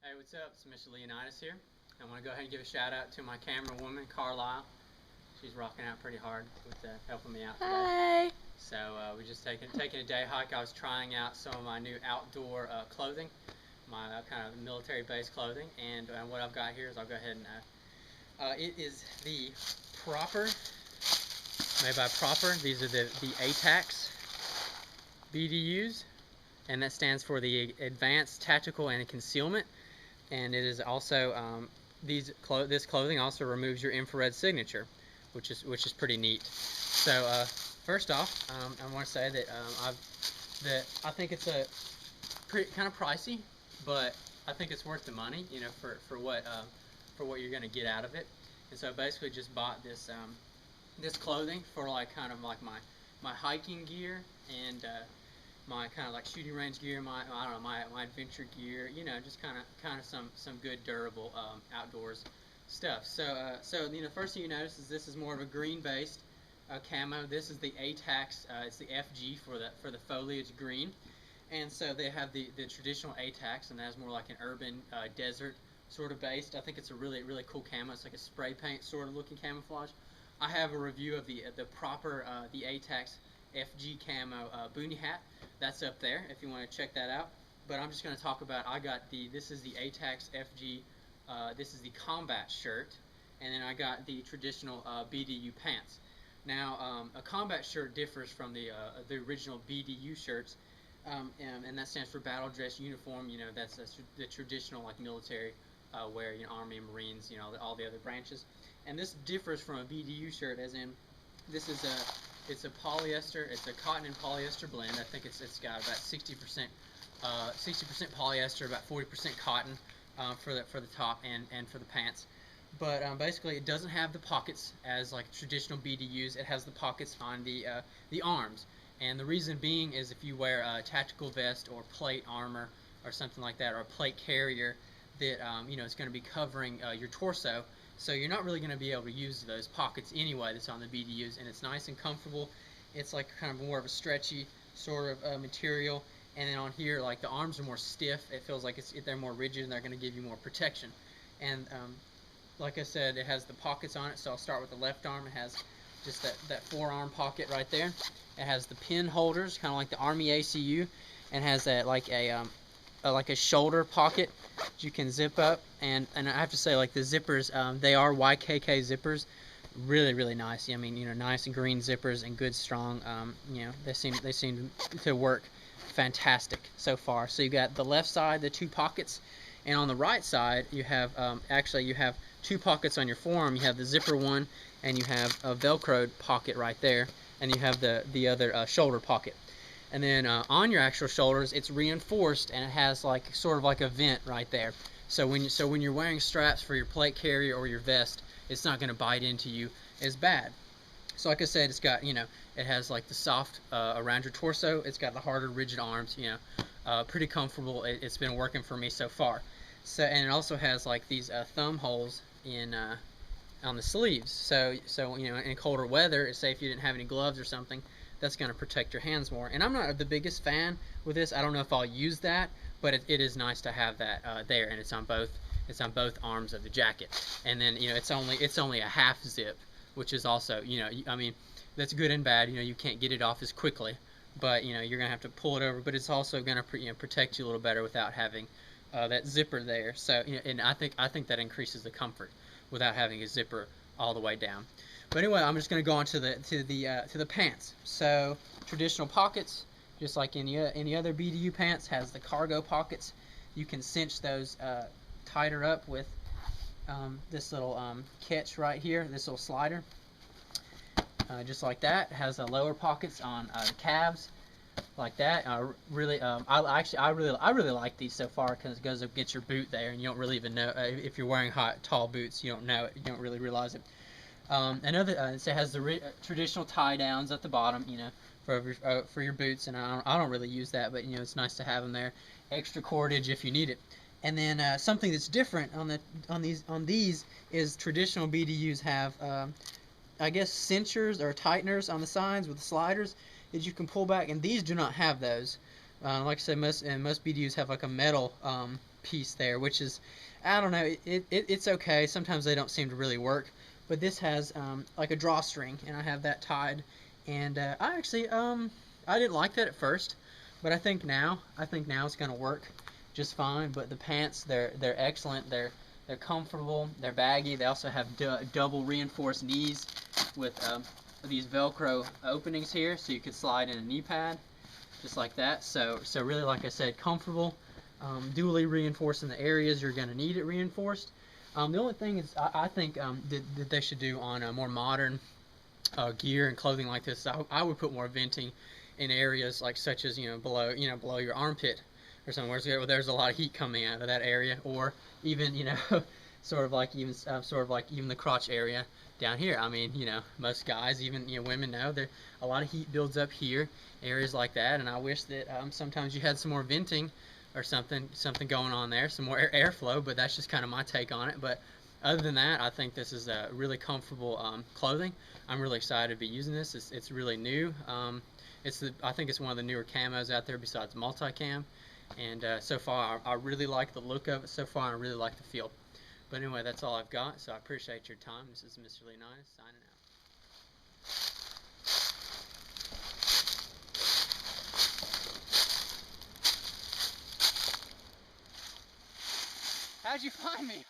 Hey, what's up? It's Mr. Leonidas here. I want to go ahead and give a shout out to my camera woman, Carlisle. She's rocking out pretty hard with helping me out today. Hi. So we're just taking a day hike. I was trying out some of my new outdoor clothing, my kind of military-based clothing, and what I've got here is I'll go ahead and it is the Proper, made by Proper. These are the A-TACS BDUs, and that stands for the Advanced Tactical and Concealment. And it is also this clothing also removes your infrared signature, which is pretty neat. So first off, I want to say that I think it's a pretty kind of pricey, but I think it's worth the money, you know, for what you're going to get out of it. And so I basically just bought this this clothing for kind of my hiking gear and my kind of like shooting range gear, my adventure gear, you know, just kind of some good durable outdoors stuff. So you know, first thing you notice is this is more of a green based camo. This is the A-TACS. It's the FG for the foliage green, and so they have the traditional A-TACS, and that's more like an urban desert sort of based. I think it's a really cool camo. It's like a spray paint sort of looking camouflage. I have a review of the Proper the A-TACS FG Camo BOONIE hat. That's up there if you want to check that out. But I'm just going to talk about, this is the A-TACS FG, this is the combat shirt, and then I got the traditional BDU pants. Now, a combat shirt differs from the original BDU shirts, and that stands for battle dress uniform. You know, that's the traditional like military wear, you know, Army and Marines, you know, all the other branches. And this differs from a BDU shirt, as in this is it's a polyester, it's a cotton and polyester blend. I think it's got about 60% polyester, about 40% cotton for the top and for the pants. But basically, it doesn't have the pockets as like traditional BDUs. It has the pockets on the arms, and the reason being is if you wear a tactical vest or plate armor or something like that, or a plate carrier, that you know, it's going to be covering your torso. So you're not really going to be able to use those pockets anyway that's on the BDUs, and it's nice and comfortable. It's like kind of more of a stretchy sort of material, and then on here, like the arms are more stiff. It feels like they're more rigid, and they're going to give you more protection. And like I said, it has the pockets on it, so I'll start with the left arm. It has just that forearm pocket right there. It has the pin holders, kind of like the Army ACU, and has that like a shoulder pocket that you can zip up, and I have to say, like, the zippers, they are YKK zippers, really nice. I mean, you know, nice and green zippers and good strong. You know, they seem to work fantastic so far. So you got the left side, the two pockets, and on the right side you have actually you have two pockets on your forearm. You have the zipper one, and you have a Velcroed pocket right there, and you have the other shoulder pocket. And then on your actual shoulders, it's reinforced, and it has like sort of like a vent right there. So when you're wearing straps for your plate carrier or your vest, it's not going to bite into you as bad. So like I said, it's got, you know, it has like the soft around your torso. It's got the harder, rigid arms. You know, pretty comfortable. It's been working for me so far. So, and it also has like these thumb holes in on the sleeves. So you know, in colder weather, say if you didn't have any gloves or something, that's going to protect your hands more. And I'm not the biggest fan with this. I don't know if I'll use that, but it is nice to have that there, and it's on both arms of the jacket. And then, you know, it's only a half zip, which is also, you know, I mean, that's good and bad. You know, you can't get it off as quickly, but you know, you're gonna have to pull it over. But it's also gonna protect you a little better without having that zipper there. So, you know, and I think that increases the comfort without having a zipper all the way down. But anyway, I'm just going to go on to the pants. So traditional pockets, just like any other BDU pants, has the cargo pockets. You can cinch those tighter up with this little catch right here, this little slider, just like that. It has lower pockets on the calves, like that. I really like these so far because it goes against your boot there, and you don't really even know if you're wearing tall boots. You don't know it. You don't really realize it. It has the traditional tie downs at the bottom, you know, for your boots, and I don't really use that, but you know, it's nice to have them there. Extra cordage if you need it. And then something that's different on these is traditional BDUs have I guess cinchers or tighteners on the sides with the sliders that you can pull back, and these do not have those. Like I said, most BDUs have like a metal piece there, which is, I don't know, it's okay. Sometimes they don't seem to really work, but this has like a drawstring, and I have that tied. And I actually I didn't like that at first, but I think now it's gonna work just fine. But the pants, they're excellent. They're comfortable. They're baggy. They also have double reinforced knees with these Velcro openings here, so you could slide in a knee pad, just like that. So really, like I said, comfortable. Dually reinforcing the areas you're gonna need it reinforced. The only thing is, I think that they should do on a more modern gear and clothing like this, I would put more venting in areas like such as below your armpit or somewhere where there's a lot of heat coming out of that area, or even sort of like even the crotch area down here. I mean, most guys, even women, know there a lot of heat builds up here, areas like that, and I wish that sometimes you had some more venting or something going on there, some more airflow. But that's just kind of my take on it. But other than that, I think this is a really comfortable clothing. I'm really excited to be using this. It's really new. I think it's one of the newer camos out there besides multicam. And so far, I really like the look of it so far. I really like the feel. But anyway, that's all I've got. So I appreciate your time. This is Mr. Leonidas signing out. How'd you find me?